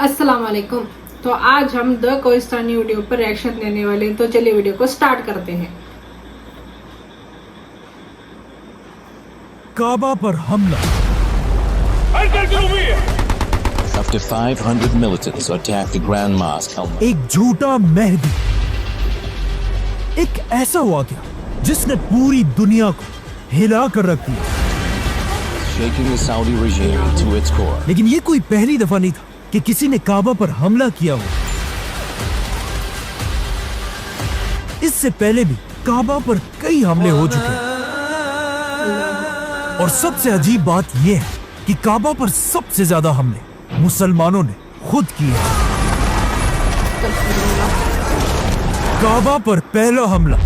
अस्सलाम वालेकुम। तो आज हम द कोहिस्तानी वीडियो पर रिएक्शन देने वाले हैं, तो चलिए वीडियो को स्टार्ट करते हैं। काबा पर हमला। Up to 500 militants attacked the Grand Mosque. एक झूठा मेहदी, एक ऐसा वाक़या जिसने पूरी दुनिया को हिला कर रख दिया। Shaking the Saudi regime to its core. लेकिन ये कोई पहली दफा नहीं था कि किसी ने काबा पर हमला किया हो। इससे पहले भी काबा पर कई हमले हो चुके हैं। और सबसे अजीब बात यह है कि काबा पर सबसे ज्यादा हमले मुसलमानों ने खुद किए हैं। काबा पर पहला हमला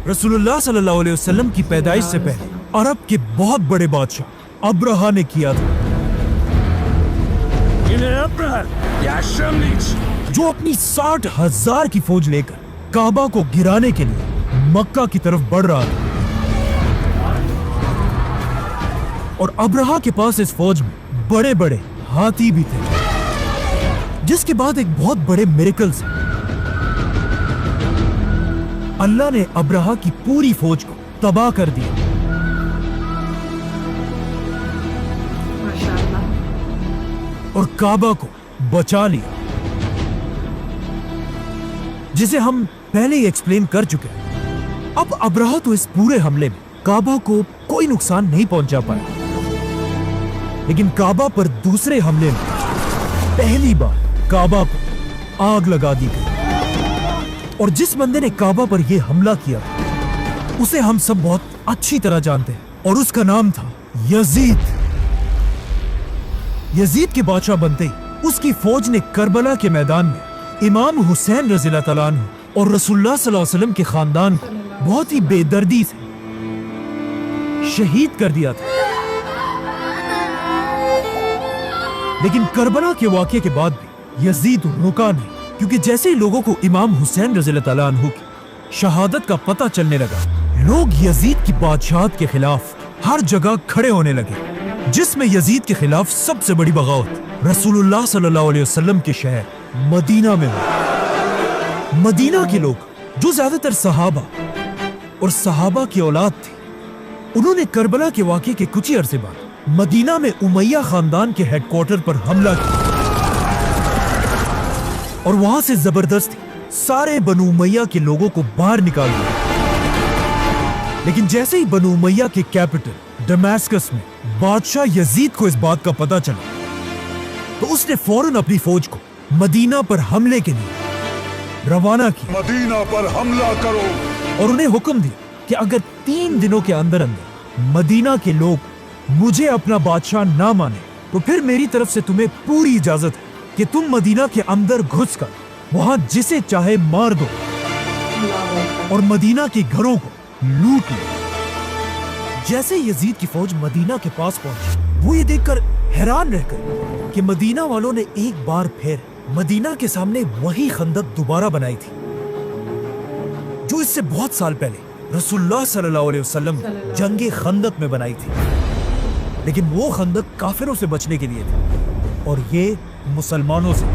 रसूलुल्लाह सल्लल्लाहु अलैहि वसल्लम की पैदाइश से पहले अरब के बहुत बड़े बादशाह अब्राहा ने किया था, जो अपनी 60,000 की फौज लेकर काबा को गिराने के लिए मक्का की तरफ बढ़ रहा था। और अब्राहा के पास इस फौज में बड़े बड़े हाथी भी थे, जिसके बाद एक बहुत बड़े मिरेकल से अल्लाह ने अब्राहा की पूरी फौज को तबाह कर दिया और काबा को बचा लिया, जिसे हम पहले ही एक्सप्लेन कर चुके हैं। अब अब्राहा तो इस पूरे हमले में काबा को कोई नुकसान नहीं पहुंचा पाया, लेकिन काबा पर दूसरे हमले में पहली बार काबा को आग लगा दी गई। और जिस बंदे ने काबा पर यह हमला किया उसे हम सब बहुत अच्छी तरह जानते हैं, और उसका नाम था यजीद। यजीद के बादशाह बनते ही उसकी फौज ने करबला के मैदान में इमाम हुसैन रज़ियल्लाहु तआला अन्हु और रसूलुल्लाह सल्लल्लाहु अलैहि वसल्लम के खानदान को बहुत ही बेदर्दी से शहीद कर दिया था। लेकिन करबला के वाक़े के बाद भी यजीद रुका नहीं, क्योंकि जैसे ही लोगों को इमाम हुसैन रज़ियल्लाहु तआला अन्हु की शहादत का पता चलने लगा, लोग यजीद की बादशाहत के खिलाफ हर जगह खड़े होने लगे, जिसमें यजीद के खिलाफ सबसे बड़ी बगावत रसूलुल्लाह सल्लल्लाहु अलैहि वसल्लम के शहर मदीना में हुई। मदीना के लोग, जो ज्यादातर सहाबा और सहाबा की औलाद थे, उन्होंने करबला के वाक़े के कुछ ही अरसे बाद मदीना में उमैया खानदान के हेडक्वार्टर पर हमला किया और वहां से जबरदस्ती सारे बनु उमैया के लोगों को बाहर निकाल दिया। लेकिन जैसे ही बनु उमैया के कैपिटल दमास्कस में बादशाह यजीद को इस बात का पता चला, तो उसने फौरन अपनी फौज को मदीना पर हमले के लिए रवाना किया। मदीना पर हमला करो और उन्हें हुक्म दिया कि अगर 3 दिनों के अंदर अंदर मदीना के लोग मुझे अपना बादशाह ना माने, तो फिर मेरी तरफ से तुम्हें पूरी इजाजत है कि तुम मदीना के अंदर घुसकर वहां जिसे चाहे मार दो और मदीना के घरों को लूट लो। जैसे यजीद की फौज मदीना के पास पहुंची, वो ये देखकर हैरान रह गए कि मदीना वालों ने एक बार फिर मदीना के सामने वही खंदक दोबारा बनाई थी, जो इससे बहुत साल पहले रसूलुल्लाह सल्लल्लाहु अलैहि वसल्लम जंगे खंदक में बनाई थी। लेकिन वो खंदक काफिरों से बचने के लिए थी और ये मुसलमानों से।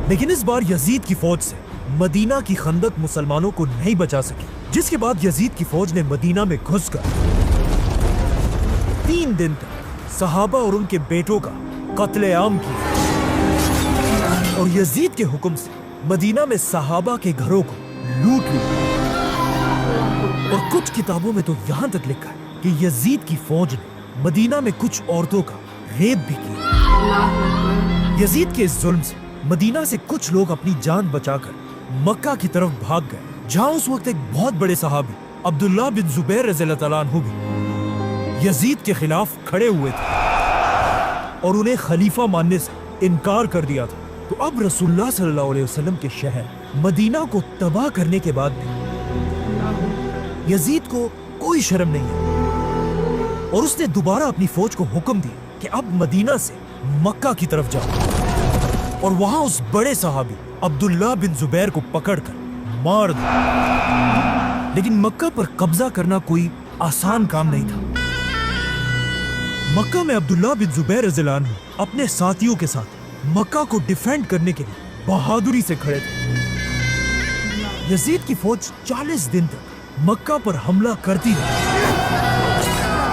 लेकिन इस बार यजीद की फौज से मदीना की खंदक मुसलमानों को नहीं बचा सकी, जिसके बाद यजीद की फौज ने मदीना में घुसकर 3 दिन तक सहाबा और उनके बेटों का कत्ले-आम किया और यजीद के हुक्म से मदीना में सहाबा के घरों को लूट लिया। और कुछ किताबों में तो यहां तक लिखा है कि यजीद की फौज ने मदीना में कुछ औरतों का रेप भी किया। यजीद के इस जुल्म से मदीना से कुछ लोग अपनी जान बचाकर मक्का की तरफ भाग गए, जहां उस वक्त एक बहुत बड़े सहाबी अब्दुल्लाह बिन जुबैर रज़ियल्लाहु तआला अन्हु भी यजीद के खिलाफ खड़े हुए थे और उन्हें खलीफा मानने से इनकार कर दिया था। तो अब रसूलुल्लाह सल्लल्लाहु अलैहि वसल्लम के शहर मदीना को तबाह करने के बाद भी यजीद को कोई शर्म नहीं है और उसने दोबारा अपनी फौज को हुक्म दिया कि अब मदीना से मक्का की तरफ जाओ और वहां उस बड़े सहाबी अब्दुल्लाह बिन जुबैर को पकड़कर मार दो। लेकिन मक्का पर कब्जा करना कोई आसान काम नहीं था। मक्का में अब्दुल्ला बिन जुबैर रज़ियल्लाहु अन्हु अपने साथियों के साथ मक्का को डिफेंड करने के लिए बहादुरी से खड़े थे। यजीद की फौज 40 दिन तक मक्का पर हमला करती रही,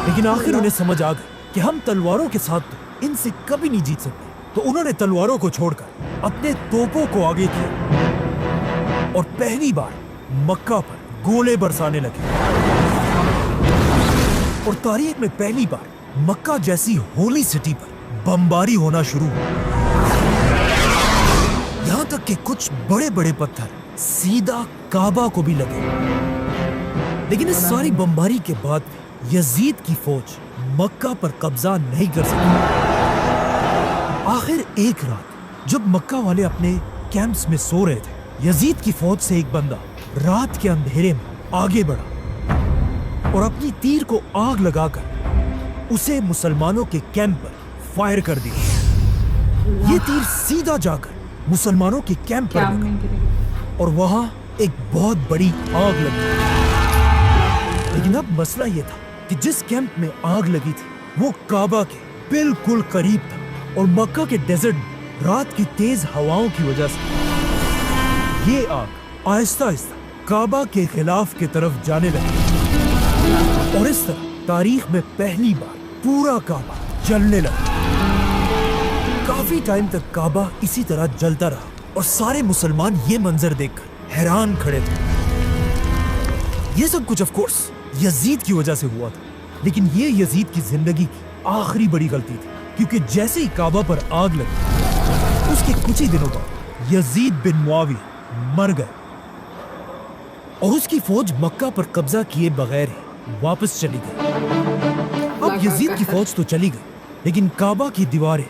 लेकिन आखिर उन्हें समझ आ गई कि हम तलवारों के साथ तो इनसे कभी नहीं जीत सकते। तो उन्होंने तलवारों को छोड़कर अपने तोपों को आगे किया और पहली बार मक्का पर गोले बरसाने लगे। और तारीख में पहली बार मक्का जैसी होली सिटी पर बमबारी होना शुरू हुई। यहां तक कि कुछ बड़े बड़े पत्थर सीधा काबा को भी लगे। लेकिन इस सारी बमबारी के बाद यजीद की फौज मक्का पर कब्जा नहीं कर सकी। आखिर एक रात जब मक्का वाले अपने कैंप्स में सो रहे थे, यजीद की फौज से एक बंदा रात के अंधेरे में आगे बढ़ा और अपनी तीर को आग लगाकर उसे मुसलमानों के कैंप पर फायर कर दिया। ये तीर सीधा जाकर मुसलमानों के कैंप पर लगा और वहां एक बहुत बड़ी आग लगी। लेकिन अब मसला ये था कि जिस कैंप में आग लगी थी वो काबा के बिल्कुल करीब था और मक्का के डेजर्ट में रात की तेज हवाओं की वजह से ये आग आहिस्ता आहिस्ता काबा के खिलाफ की तरफ जाने लगी और इस तरह तारीख में पहली बार पूरा काबा जलने लगा। काफी टाइम तक काबा इसी तरह जलता रहा और सारे मुसलमान ये मंजर देखकर हैरान खड़े थे। ये सब कुछ ऑफ कोर्स यजीद की वजह से हुआ था, लेकिन ये यजीद की जिंदगी की आखिरी बड़ी गलती थी, क्योंकि जैसे ही काबा पर आग लगी उसके कुछ ही दिनों बाद यजीद बिन मुआविया मर गए और उसकी फौज मक्का पर कब्जा किए बगैर ही वापस चली गई। अब यजीद की फौज तो चली गई, लेकिन काबा की दीवारें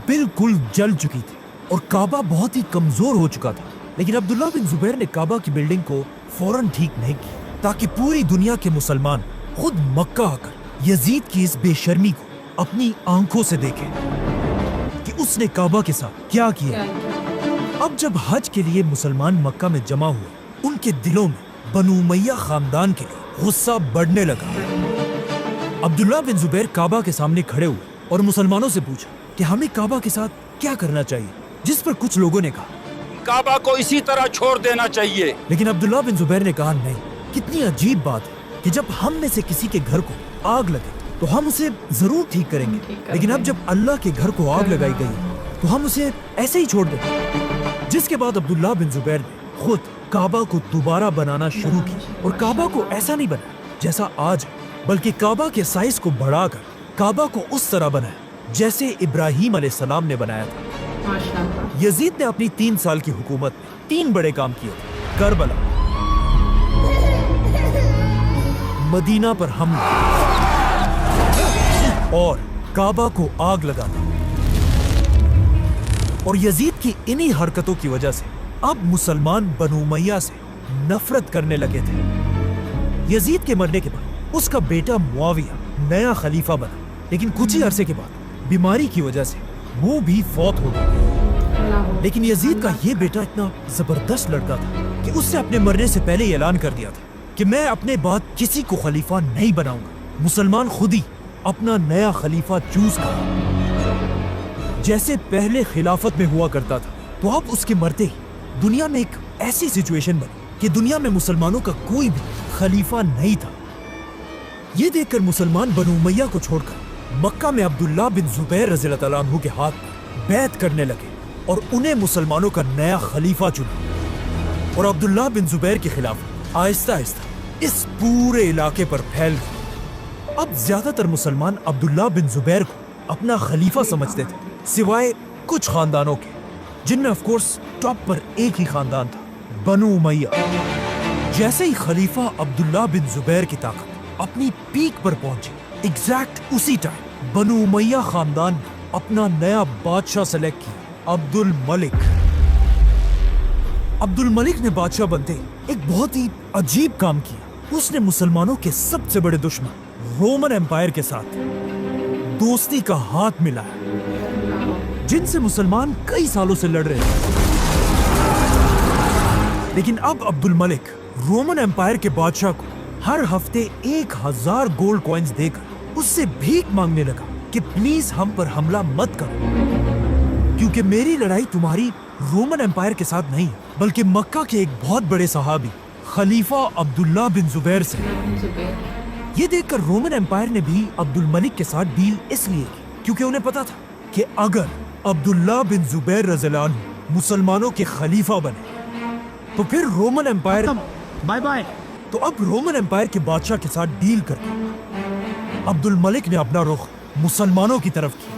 बिल्कुल जल चुकी थी और काबा बहुत ही कमजोर हो चुका था। लेकिन अब्दुल्ला बिन जुबैर ने काबा की बिल्डिंग को फौरन ठीक नहीं की, ताकि पूरी दुनिया के मुसलमान खुद मक्का आकर यजीद की इस बेशर्मी को अपनी आंखों से देखें कि उसने काबा के साथ क्या किया। अब जब हज के लिए मुसलमान मक्का में जमा हुए, उनके दिलों में बनु उमैया खानदान के लिए गुस्सा बढ़ने लगा। अब्दुल्ला बिन जुबैर काबा के सामने खड़े हुए और मुसलमानों से पूछा कि हमें काबा के साथ क्या करना चाहिए, जिस पर कुछ लोगों ने कहा काबा को इसी तरह छोड़ देना चाहिए। लेकिन अब्दुल्ला बिन जुबैर ने कहा नहीं, कितनी अजीब बात है कि जब हम में से किसी के घर को आग लगे तो हम उसे जरूर ठीक करेंगे, लेकिन अब जब अल्लाह के घर को आग लगाई गई तो हम उसे ऐसे ही छोड़ देंगे। जिसके बाद अब्दुल्ला बिन जुबैर ने खुद काबा को दोबारा बनाना शुरू किया और काबा को ऐसा नहीं बनाया जैसा आज है, बल्कि काबा के साइज को बढ़ाकर काबा को उस तरह बनाया जैसे इब्राहिम अलैहिस्सलाम ने बनाया था। यजीद ने अपनी 3 साल की हुकूमत में 3 बड़े काम किए थे: करबला, मदीना पर हमला और काबा को आग लगाना। और यजीद की इन्हीं हरकतों की वजह से अब मुसलमान बनु उमैया से नफरत करने लगे थे। यजीद के मरने के बाद उसका बेटा मुआविया नया खलीफा बना, लेकिन कुछ ही अरसे के बाद बीमारी की वजह से वो भी फौत हो गया। लेकिन यजीद का ये बेटा इतना जबरदस्त लड़का था कि उसने अपने मरने से पहले ही ऐलान कर दिया था कि मैं अपने बाद किसी को खलीफा नहीं बनाऊंगा, मुसलमान खुद ही अपना नया खलीफा चूज कर। जैसे पहले खिलाफत में हुआ करता था, तो अब उसके मरते ही दुनिया में एक ऐसी सिचुएशन बनी कि दुनिया में मुसलमानों का कोई भी खलीफा नहीं था। ये देखकर मुसलमान बनु उमैया को छोड़कर मक्का में अब्दुल्ला बिन जुबैर रज़ियल्लाहु अन्हु के हाथ में बैत करने लगे और उन्हें मुसलमानों का नया खलीफा चुना। और अब्दुल्ला बिन जुबैर के खिलाफ आहिस्ता आहिस्ता इस पूरे इलाके पर फैल गए। अब ज्यादातर मुसलमान अब्दुल्ला बिन जुबैर को अपना खलीफा समझते थे, सिवाय कुछ खानदानों के, जिनमें ऑफ कोर्स टॉप पर एक ही खानदान था, बनु उमैया। जैसे ही खलीफा अब्दुल्ला बिन जुबैर की ताकत अपनी पीक पर पहुंची, एग्जैक्ट उसी टाइम बनु उमैया खानदान ने अपना नया बादशाह सेलेक्ट किया, अब्दुल मलिक। अब्दुल मलिक ने बादशाह बनते एक बहुत ही अजीब काम किया। उसने मुसलमानों के सबसे बड़े दुश्मन रोमन एम्पायर के साथ दोस्ती का हाथ मिलाया, जिनसे मुसलमान कई सालों से लड़ रहे थे। लेकिन अब अब्दुल मलिक रोमन एम्पायर के बादशाह को हर हफ्ते 1000 गोल्ड कॉइन्स देकर उससे भीख मांगने लगा کہ پلیز ہم پر حملہ مت کرو، کیونکہ میری لڑائی تمہاری رومن امپائر کے ساتھ نہیں بلکہ مکہ کے ایک بہت بڑے صحابی خلیفہ عبداللہ بن زبیر سے۔ یہ دیکھ کر رومن امپائر نے بھی عبد الملک کے ساتھ ڈیل اس لیے کی کیونکہ انہیں پتا تھا کہ اگر عبداللہ بن زبیر رضی اللہ عنہ مسلمانوں کے خلیفہ بنے تو پھر رومن امپائر بائے بائے۔ تو اب رومن امپائر کے بادشاہ کے ساتھ ڈیل کر کے عبد الملک نے اپنا رخ مسلمانوں کی طرف کیا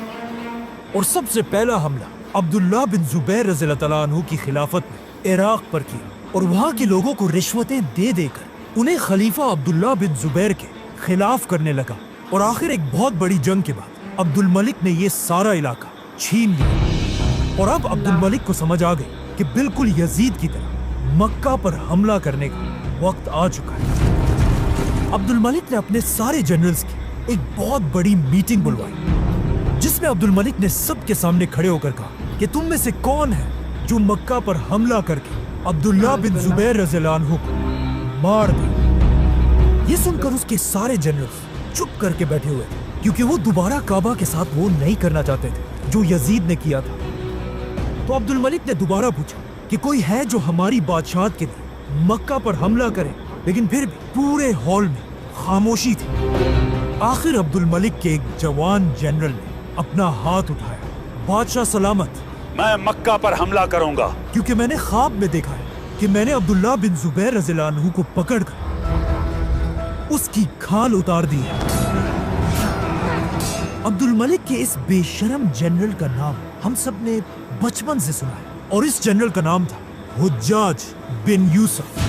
اور سب سے پہلا حملہ عبداللہ بن زبیر رضی اللہ تعالیٰ عنہ کی خلافت میں عراق پر کیا اور وہاں کے لوگوں کو رشوتیں دے دے کر انہیں خلیفہ عبداللہ بن زبیر کے خلاف کرنے لگا اور آخر ایک بہت بڑی جنگ کے بعد عبد الملک نے یہ سارا علاقہ چھین لیا اور اب عبد الملک کو سمجھ آ گئی کہ بالکل یزید کی طرح مکہ پر حملہ کرنے کا وقت آ چکا ہے۔ عبد الملک نے اپنے سارے جنرلز کی ایک بہت بڑی میٹنگ بلوائی جس میں عبد الملک نے سب کے سامنے کھڑے ہو کر کہا کہ تم میں سے کون ہے جو مکہ پر حملہ کر کے عبداللہ بن زبیر رضی اللہ عنہ کو مار دے۔ یہ سن کر اس کے سارے جنرلز چپ کر کے بیٹھے ہوئے تھے کیونکہ وہ دوبارہ کعبہ کے ساتھ وہ نہیں کرنا چاہتے تھے جو یزید نے کیا تھا۔ تو عبد الملک نے دوبارہ پوچھا کہ کوئی ہے جو ہماری بادشاہت کے لیے مکہ پر حملہ کرے، لیکن پھر بھی پورے ہال میں خاموشی تھی۔ آخر عبد الملک کے ایک جوان جنرل نے اپنا ہاتھ اٹھایا۔ بادشاہ سلامت، میں مکہ پر حملہ کروں گا کیونکہ میں نے خواب میں دیکھا ہے کہ میں نے عبداللہ بن زبیر رضی اللہ عنہ کو پکڑ کر اس کی کھال اتار دی ہے۔ عبد الملک کے اس بے شرم جنرل کا نام ہم سب نے بچپن سے سنا ہے اور اس جنرل کا نام تھا حجاج بن یوسف۔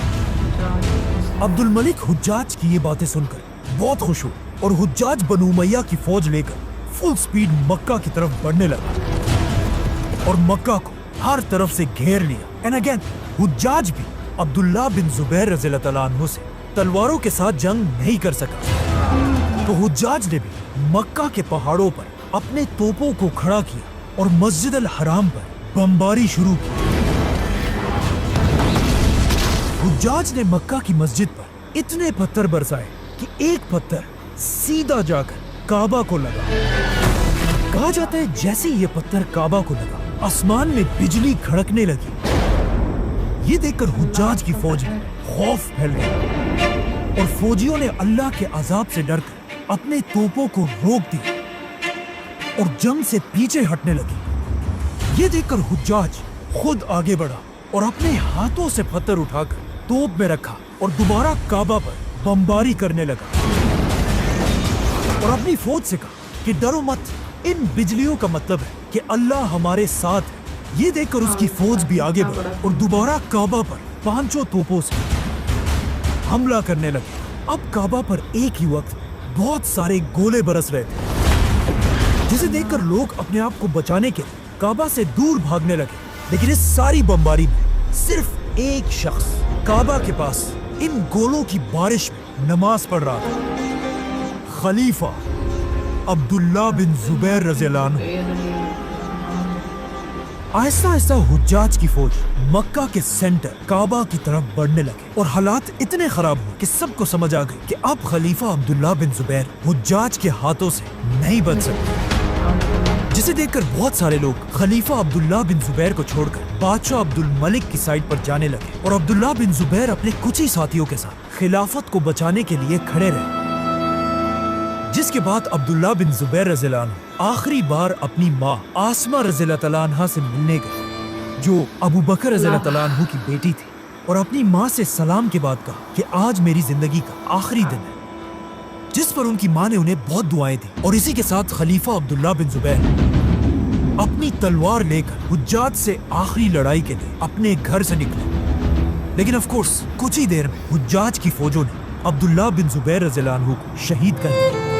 عبد الملک حجاج کی یہ باتیں سن کر بہت خوش ہوئے اور حجاج بنو امیہ کی فوج لے کر فل سپیڈ مکہ کی طرف بڑھنے لگا اور مکہ کو ہر طرف سے گھیر لیا۔ اینڈ اگین حجاج بھی عبداللہ بن زبیر رضی اللہ تعالیٰ عنہ سے تلواروں کے ساتھ جنگ نہیں کر سکا، تو حجاج نے بھی مکہ کے پہاڑوں پر اپنے توپوں کو کھڑا کیا اور مسجد الحرام پر بمباری شروع کی۔ حجاج نے مکہ کی مسجد پر اتنے پتھر برسائے کہ ایک پتھر سیدھا جا کر کعبہ کو لگا۔ کہا جاتا ہے جیسے یہ پتھر کعبہ کو لگا آسمان میں بجلی کھڑکنے لگی۔ یہ دیکھ کر حجاج کی فوج میں خوف پھیل گیا اور فوجیوں نے اللہ کے عذاب سے ڈر کر اپنے توپوں کو روک دیا اور جنگ سے پیچھے ہٹنے لگے۔ یہ دیکھ کر حجاج خود آگے بڑھا اور اپنے ہاتھوں سے پتھر اٹھا کر توپ میں رکھا اور دوبارہ کعبہ پر بمباری کرنے لگا اور اپنی فوج سے کہا کہ ڈرو مت، ان بجلیوں کا مطلب ہے کہ اللہ ہمارے ساتھ ہے۔ یہ دیکھ کر اس کی فوج بھی آگے بڑھی اور دوبارہ کعبہ پر پانچوں توپوں سے حملہ کرنے لگے۔ اب کعبہ پر ایک ہی وقت بہت سارے گولے برس رہے تھے جسے دیکھ کر لوگ اپنے آپ کو بچانے کے لیے کعبہ سے دور بھاگنے لگے، لیکن اس ساری بمباری میں صرف ایک شخص کعبہ کے پاس ان گولوں کی بارش میں نماز پڑھ رہا تھا، خلیفہ عبداللہ بن زبیر رضی اللہ عنہ۔ آہستہ آہستہ حجاج کی فوج مکہ کے سینٹر کعبہ کی طرف بڑھنے لگے اور حالات اتنے خراب ہوئے کہ سب کو سمجھ آ گئی کہ اب خلیفہ عبداللہ بن زبیر حجاج کے ہاتھوں سے نہیں بچ سکتے، جسے دیکھ کر بہت سارے لوگ خلیفہ عبداللہ بن زبیر کو چھوڑ کر بادشاہ عبد الملک کی سائڈ پر جانے لگے اور عبداللہ بن زبیر اپنے کچھ ہی ساتھیوں کے ساتھ خلافت کو بچانے کے لیے کھڑے رہے۔ جس کے بعد عبداللہ بن زبیر رضی اللہ عنہ آخری بار اپنی ماں آسمہ رضی اللہ تعالیٰ عنہ سے ملنے گئے جو ابو بکر رضی اللہ تعالیٰ عنہ کی بیٹی تھی، اور اپنی ماں سے سلام کے بعد کہا کہ آج میری زندگی کا آخری دن ہے، جس پر ان کی ماں نے انہیں بہت دعائیں دی۔ اور اسی کے ساتھ خلیفہ عبداللہ بن زبیر اپنی تلوار لے کر حجاج سے آخری لڑائی کے لیے اپنے گھر سے نکلے، لیکن آف کورس کچھ ہی دیر میں حجاج کی فوجوں نے عبداللہ بن زبیر رضی اللہ عنہ کو شہید کر دیا۔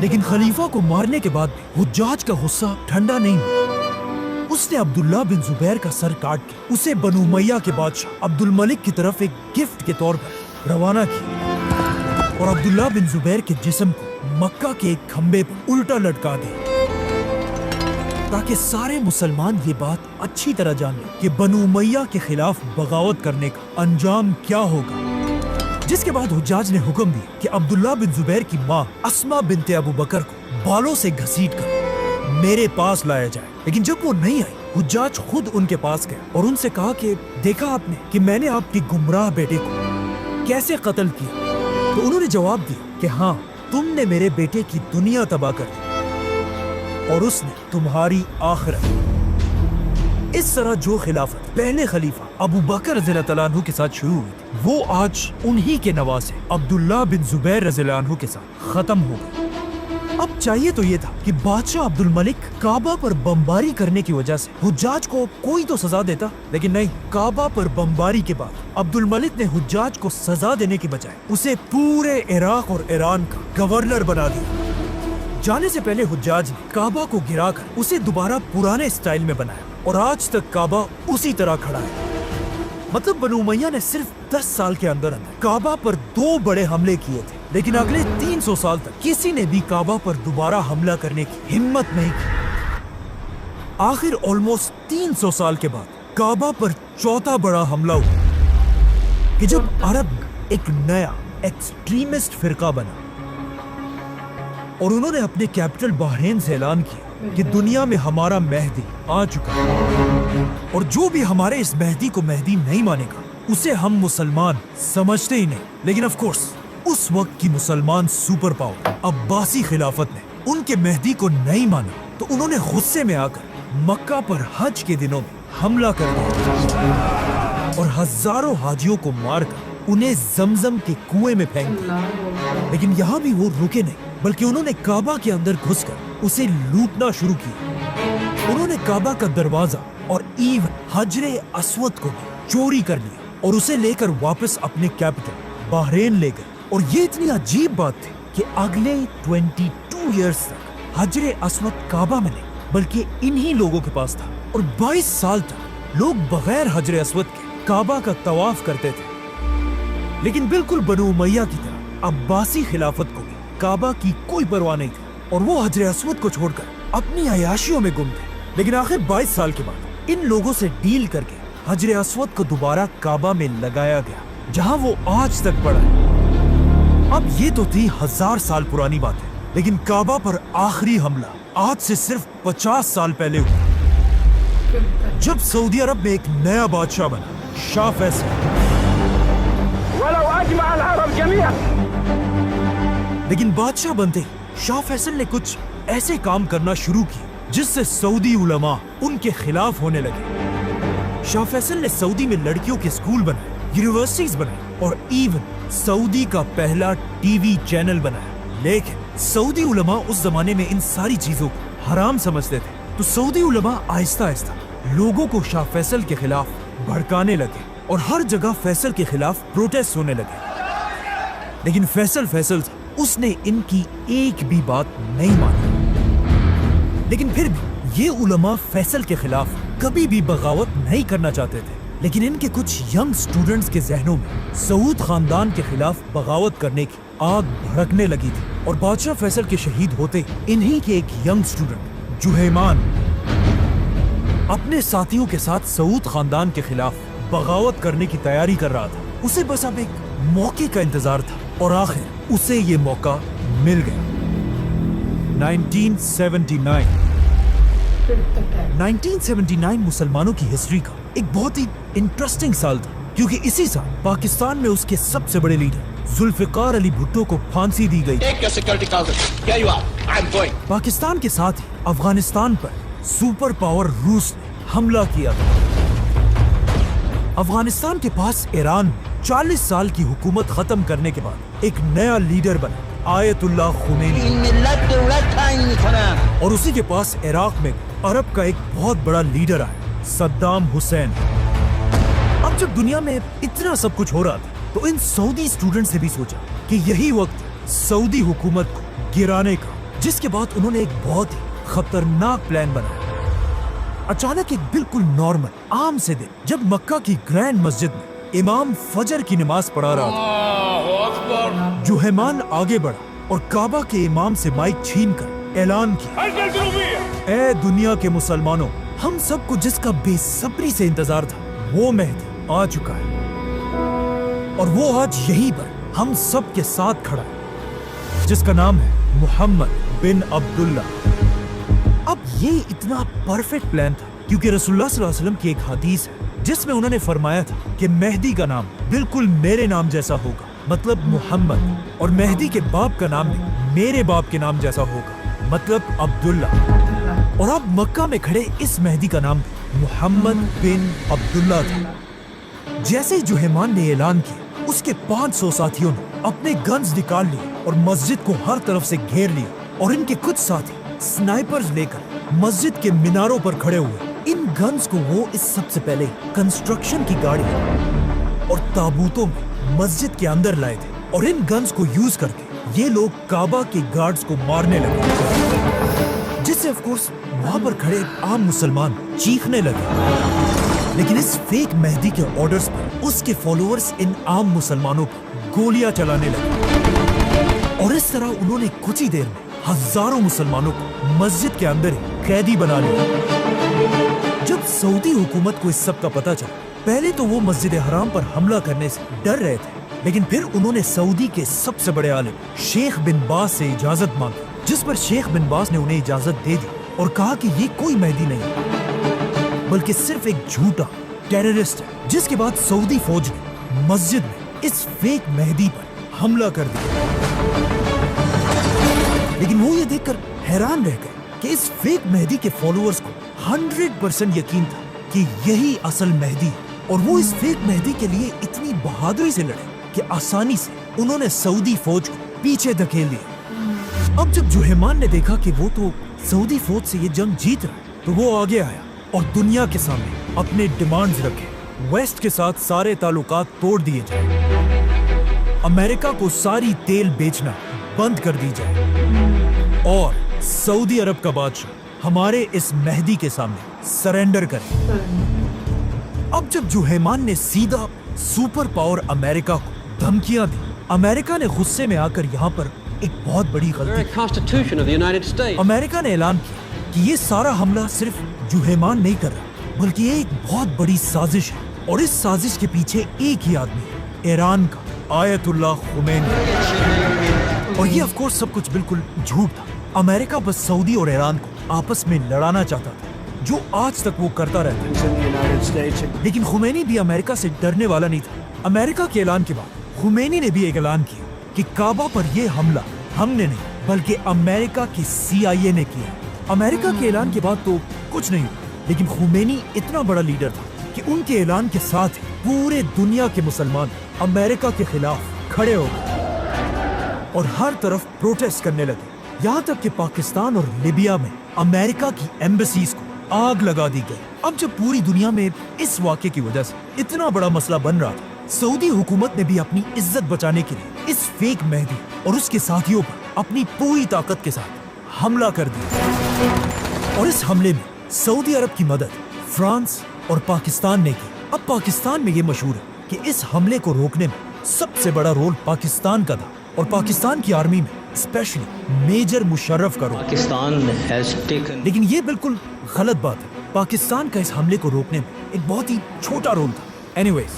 لیکن خلیفہ کو مارنے کے بعد بھی حجاج کا غصہ ٹھنڈا نہیں ہوا۔ اس نے عبداللہ بن زبیر کا سر کاٹ کے اسے بنو امیہ کے بادشاہ عبد الملک کی طرف ایک گفٹ کے طور پر روانہ کیا اور عبداللہ بن زبیر کے جسم کو مکہ کے ایک کھمبے پر الٹا لٹکا دیا تاکہ سارے مسلمان یہ بات اچھی طرح جان لیں کہ بنو امیہ کے خلاف بغاوت کرنے کا انجام کیا ہوگا۔ جس کے بعد حجاج نے حکم دیا کہ عبداللہ بن زبیر کی ماں اسمہ بنت ابو بکر کو बालों से घसीटकर मेरे पास लाया जाए। लेकिन जब वो नहीं आई, हुज्जाज खुद उनके पास गया और उनसे कहा कि देखा आपने कि मैंने आपके गुमराह बेटे को कैसे कत्ल किया? तो उन्होंने जवाब दिया कि हाँ, तुमने मेरे बेटे की दुनिया तबाह कर दी और उसने तुम्हारी आखिरत। इस तरह जो खिलाफत पहले खलीफा अबू बकर रज़ियल्लाहु तआला अन्हु के साथ शुरू हुई थी, वो आज उन्हीं के नवासे अब्दुल्ला बिन जुबैर रज़ियल्लाहु अन्हु के साथ खत्म हो गई। अब चाहिए तो ये था कि बादशाह अब्दुल मलिक काबा पर बमबारी करने की वजह से हुज्जाज को कोई तो सजा देता, लेकिन नहीं, काबा पर बमबारी के बाद अब्दुल मलिक ने हुज्जाज को सजा देने की बजाय उसे पूरे इराक और ईरान का गवर्नर बना दिया। जाने से पहले हुज्जाज ने काबा को गिराकर उसे दोबारा पुराने स्टाइल में बनाया और आज तक काबा उसी तरह खड़ा है। मतलब बनु उमय्या ने सिर्फ 10 साल के अंदर काबा पर 2 बड़े हमले किए थे, लेकिन अगले 300 साल तक किसी ने भी काबा पर दोबारा हमला करने की हिम्मत नहीं की। आखिर ऑलमोस्ट 300 साल के बाद काबा पर चौथा बड़ा हमला हुआ कि जब अरब एक नया एक्सट्रीमिस्ट फिरका बना और उन्होंने अपने कैपिटल बहरीन से ऐलान किया कि दुनिया में हमारा मेहदी आ चुका है और जो भी हमारे इस मेहदी को मेहदी नहीं मानेगा उसे हम मुसलमान समझते ही नहीं। लेकिन ऑफ कोर्स उस वक्त की मुसलमान सुपर पावर अब्बासी खिलाफत ने उनके मेहदी को नहीं माना, तो उन्होंने गुस्से में आकर मक्का पर हज के दिनों में हमला कर दिया और हजारों हाजियों को मारकर उन्हें जमजम के कुएं में फेंक दिया। लेकिन यहाँ भी वो रुके नहीं, बल्कि उन्होंने काबा के अंदर घुसकर उसे लूटना शुरू किया। उन्होंने काबा का दरवाजा और ईवन हजरे अस्वद को चोरी कर लिया और उसे लेकर वापस अपने कैपिटल बहरीन ले गए। और ये इतनी अजीब बात थी कि अगले 22 इयर्स तक हजरे अस्वद काबा में नहीं बल्कि इन्हीं लोगों के पास था और 22 साल तक लोग बगैर हजरे अस्वद के काबा का तवाफ करते थे। लेकिन बिल्कुल बनु उमय्या की तरह अब्बासी खिलाफत को भी काबा की कोई परवाह नहीं थी और वो हजरे अस्वद को छोड़कर अपनी अयाशियों में गुम थे। लेकिन आखिर 22 साल के बाद इन लोगों से डील करके हजरे अस्वद को दोबारा काबा में लगाया गया, जहां वो आज तक पड़ा है। अब ये तो थी 1000 साल पुरानी बात है, लेकिन काबा पर आखिरी हमला आज से सिर्फ 50 साल पहले हुआ, जब सऊदी अरब में एक नया बादशाह बना, शाह फैसल। लेकिन बादशाह बनते ही शाह फैसल ने कुछ ऐसे काम करना शुरू किए जिससे सऊदी उलमा उनके खिलाफ होने लगे। शाह फैसल ने सऊदी में लड़कियों के स्कूल बनाए, यूनिवर्सिटीज बनाई और इवन सऊदी का पहला टीवी चैनल बनाया। लेकिन सऊदी उलमा उस जमाने में इन सारी चीजों को हराम समझते थे, तो सऊदी उलमा आहिस्ता आहिस्ता लोगों को शाह फैसल के खिलाफ भड़काने लगे और हर जगह फैसल के खिलाफ प्रोटेस्ट होने लगे। लेकिन फैसल उसने इनकी एक भी बात नहीं मानी। लेकिन फिर भी ये उलमा फैसल के खिलाफ कभी भी बगावत नहीं करना चाहते थे। लेकिन इनके कुछ यंग स्टूडेंट्स के जहनों में सऊद खानदान के खिलाफ बगावत करने की आग भड़कने लगी थी और बादशाह फैसल के शहीद होते इन्हीं के एक यंग स्टूडेंट जुहैमान अपने साथियों के साथ सऊद खानदान के खिलाफ बगावत करने की तैयारी कर रहा था। उसे बस अब एक मौके का इंतजार था और आखिर उसे ये मौका मिल गया। 1979 मुसलमानों की हिस्ट्री का एक बहुत ही इंटरेस्टिंग साल था, क्योंकि इसी साल पाकिस्तान में उसके सबसे बड़े लीडर जुल्फिकार अली भुट्टो को फांसी दी गई। पाकिस्तान के साथ ही अफगानिस्तान पर सुपर पावर रूस ने हमला किया था। अफगानिस्तान के पास ईरान 40 साल की हुकूमत खत्म करने के बाद एक नया लीडर बना, आयतुल्लाह खुमैनी, और उसी के पास इराक में अरब का एक बहुत बड़ा लीडर आया, सद्दाम हुसैन। अब जब दुनिया में इतना सब कुछ हो रहा था, तो इन सऊदी स्टूडेंट्स ने भी सोचा कि यही वक्त सऊदी हुकूमत को गिराने का, जिसके बाद उन्होंने एक बहुत ही खतरनाक प्लान बनाया। अचानक एक बिल्कुल नॉर्मल आम से दिन, जब मक्का की ग्रैंड मस्जिद में इमाम फजर की नमाज पढ़ा रहा था, जुहैमान आगे बढ़ा और काबा के इमाम से माइक छीनकर ऐलान किया, ए दुनिया के मुसलमानों, हम सबको जिसका बेसब्री से इंतजार था, वो मेहदी आ चुका है और वो आज यहीं पर हम सब के साथ खड़ा है, जिसका नाम है मुहम्मद बिन अब्दुल्ला। अब ये इतना परफेक्ट प्लान था क्योंकि रसूलुल्लाह सल्लल्लाहु अलैहि वसल्लम की एक हदीस है जिसमें उन्होंने फरमाया था कि मेहदी का नाम बिल्कुल मेरे नाम जैसा होगा, मतलब मोहम्मद, और मेहदी के बाप का नाम भी मेरे बाप के नाम जैसा होगा, मतलब अब्दुल्ला। और अब मक्का में खड़े इस मेहदी का नाम मोहम्मद बिन अब्दुल्ला था। जैसे ही जुहैमान ने ऐलान किया, उसके 500 साथियों ने अपने गन्स निकाल लिए और मस्जिद को हर तरफ से घेर लिया और इनके कुछ साथी स्नाइपर्स लेकर मस्जिद के मीनारों पर खड़े हुए। इन गन्स को वो इस सबसे पहले कंस्ट्रक्शन की गाड़ी और ताबूतों में मस्जिद के अंदर लाए थे और इन गन्स को यूज करके ये लोग काबा के गार्ड्स को मारने लगे, जिससे ऑफ कोर्स वहां पर खड़े आम मुसलमान चीखने लगे। लेकिन इस फेक मेहदी के ऑर्डर्स पर उसके फॉलोअर्स इन आम मुसलमानों पर गोलियां चलाने लगे और इस तरह उन्होंने कुछ ही देर में हजारों मुसलमानों को मस्जिद के अंदर ही कैदी बना लिया। जब सऊदी हुकूमत को इस सब का पता चला, पहले तो वो मस्जिद हराम पर हमला करने से डर रहे थे, लेकिन फिर उन्होंने सऊदी के सबसे बड़े आलिम शेख बिन बाज से इजाजत मांगी, जिस पर शेख बिन बाज ने उन्हें इजाजत दे दी और कहा कि ये कोई मेहदी नहीं बल्कि सिर्फ एक झूठा टेररिस्ट है। जिसके बाद सऊदी फौज ने मस्जिद में इस फेक मेहदी पर हमला कर दिया। लेकिन वो ये देखकर हैरान रह गए कि इस फेक मेहदी के फॉलोअर्स को 100% यकीन था कि यही असल मेहदी है और वो इस फेक मेहदी के लिए इतनी बहादुरी से लड़े कि आसानी से उन्होंने सऊदी फौज को पीछे धकेल दिया। अब जब जुहैमान ने देखा कि वो तो सऊदी फौज से ये जंग जीत रहा है, तो वो आगे आया और दुनिया के सामने अपने डिमांड्स रखे। वेस्ट के साथ सारे ताल्लुकात तोड़ दिए जाए, अमेरिका को सारी तेल बेचना बंद कर दी जाए और सऊदी अरब का बादशाह हमारे इस मेहदी के सामने सरेंडर करे। अब जब जुहैमान ने सीधा सुपर पावर अमेरिका को धमकियां दी, अमेरिका ने गुस्से में आकर यहाँ पर एक बहुत बड़ी गलती। अमेरिका ने ऐलान किया कि ये सारा हमला सिर्फ जुहैमान नहीं कर रहा, बल्कि ये एक बहुत बड़ी साजिश है और इस साजिश के पीछे एक ही आदमी है, ईरान का आयतुल्लाह खुमैनी। और ये ऑफ कोर्स सब कुछ बिल्कुल झूठ था। अमेरिका बस सऊदी और ईरान को आपस में लड़ाना चाहता था, जो आज तक वो करता रहता है। लेकिन खुमैनी भी अमेरिका से डरने वाला नहीं था। अमेरिका के ऐलान के बाद खुमैनी ने भी एक ऐलान किया कि काबा पर यह हमला हमने नहीं बल्कि अमेरिका की CIA ने किया। अमेरिका के ऐलान के बाद तो कुछ नहीं, लेकिन खुमैनी इतना बड़ा लीडर था कि उनके ऐलान के साथ ही पूरे दुनिया के मुसलमान अमेरिका के खिलाफ खड़े हो गए और हर तरफ प्रोटेस्ट करने लगे। यहाँ तक कि पाकिस्तान और लीबिया में अमेरिका की एम्बेसीज को आग लगा दी गई। अब जब पूरी दुनिया में इस वाक़े की वजह से इतना बड़ा मसला बन रहा था, सऊदी हुकूमत ने भी अपनी इज्जत बचाने के लिए इस फेक मेहदी और उसके साथियों पर अपनी पूरी ताकत के साथ हमला कर दिया। और इस हमले में सऊदी अरब की मदद फ्रांस और पाकिस्तान ने की। अब पाकिस्तान में ये मशहूर है कि इस हमले को रोकने में सबसे बड़ा रोल पाकिस्तान का था और पाकिस्तान की आर्मी में स्पेशली मेजर मुशर्रफ का रोल। लेकिन ये बिल्कुल गलत बात है। पाकिस्तान का इस हमले को रोकने में एक बहुत ही छोटा रोल था। एनीवेज,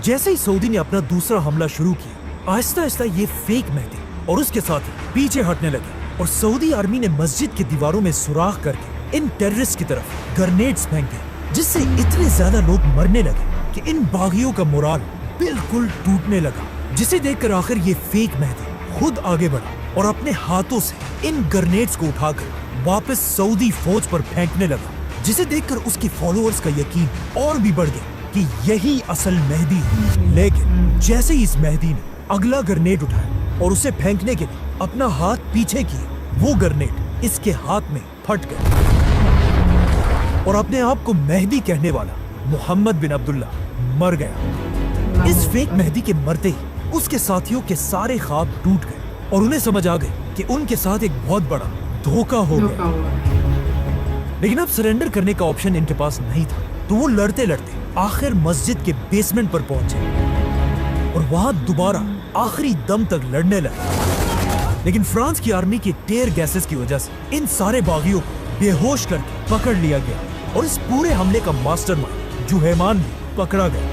जैसे ही सऊदी ने अपना दूसरा हमला शुरू किया, आहिस्ता आहिस्ता ये फेक मेहदी और उसके साथ पीछे हटने लगे और सऊदी आर्मी ने मस्जिद की दीवारों में सुराख करके इन टेररिस्ट की तरफ ग्रेनेड्स फेंके, जिससे इतने ज्यादा लोग मरने लगे कि इन बागियों का मोराल बिल्कुल टूटने लगा। जिसे देखकर आखिर ये फेक मेहदी खुद आगे बढ़ा और अपने हाथों से इन ग्रेनेड्स को उठाकर वापस सऊदी फौज पर फेंकने लगा, जिसे देखकर उसके फॉलोअर्स का यकीन और भी बढ़ गया कि यही असल मेहदी है। लेकिन जैसे ही इस मेहदी ने अगला ग्रेनेड उठाया और उसे फेंकने के लिए अपना हाथ पीछे किया, वो ग्रेनेड इसके हाथ में फट गया और अपने आप को मेहदी कहने वाला मोहम्मद बिन अब्दुल्ला मर गया। इस फेक मेहदी के मरते ही उसके साथियों के सारे ख्वाब टूट गए और उन्हें समझ आ गए कि उनके साथ एक बहुत बड़ा धोखा हो गया। लेकिन अब सरेंडर करने का ऑप्शन इनके पास नहीं था, तो वो लड़ते लड़ते आखिर मस्जिद के बेसमेंट पर पहुंचे और वहां दोबारा आखिरी दम तक लड़ने लगे। लेकिन फ्रांस की आर्मी के टेयर गैसेस की वजह से इन सारे बागियों को बेहोश करके पकड़ लिया गया और इस पूरे हमले का मास्टरमाइंड जुहैमान भी पकड़ा गया।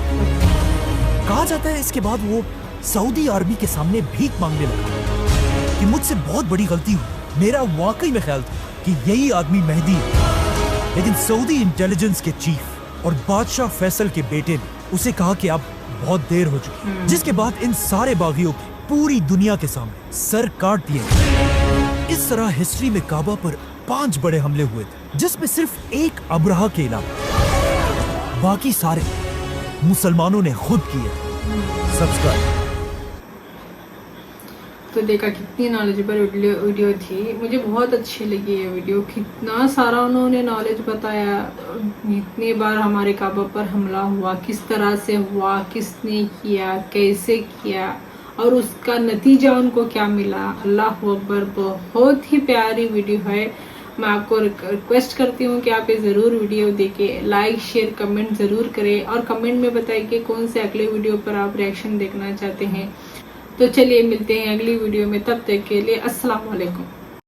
कहा जाता है इसके बाद वो सऊदी आर्मी के सामने भीख मांगने लगा कि मुझसे बहुत बड़ी गलती हुई मेरा वाकई में ख्याल था कि यही आदमी मेहदी है, लेकिन सऊदी इंटेलिजेंस के चीफ और बादशाह फैसल के बेटे ने उसे कहा कि अब बहुत देर हो चुकी, जिसके बाद इन सारे बागियों के पूरी दुनिया के सामने सर काट दिए गए। इस तरह हिस्ट्री में काबा पर 5 बड़े हमले हुए थे, जिसमें सिर्फ एक अब्राहा के अलावा बाकी सारे मुसलमानों ने खुद किए। सब्सक्राइब। तो देखा कितनी नॉलेजेबल वीडियो थी, मुझे बहुत अच्छी लगी ये वीडियो। कितना सारा उन्होंने नॉलेज बताया, इतनी बार हमारे काबा पर हमला हुआ, किस तरह से हुआ, किसने किया, कैसे किया और उसका नतीजा उनको क्या मिला। अल्लाह अकबर, बहुत ही प्यारी वीडियो है। मैं आपको रिक्वेस्ट करती हूँ कि आप ये ज़रूर वीडियो देखें, लाइक शेयर कमेंट ज़रूर करें और कमेंट में बताइए कि कौन से अगले वीडियो पर आप रिएक्शन देखना चाहते हैं। तो चलिए मिलते हैं अगली वीडियो में, तब तक के लिए अस्सलाम वालेकुम।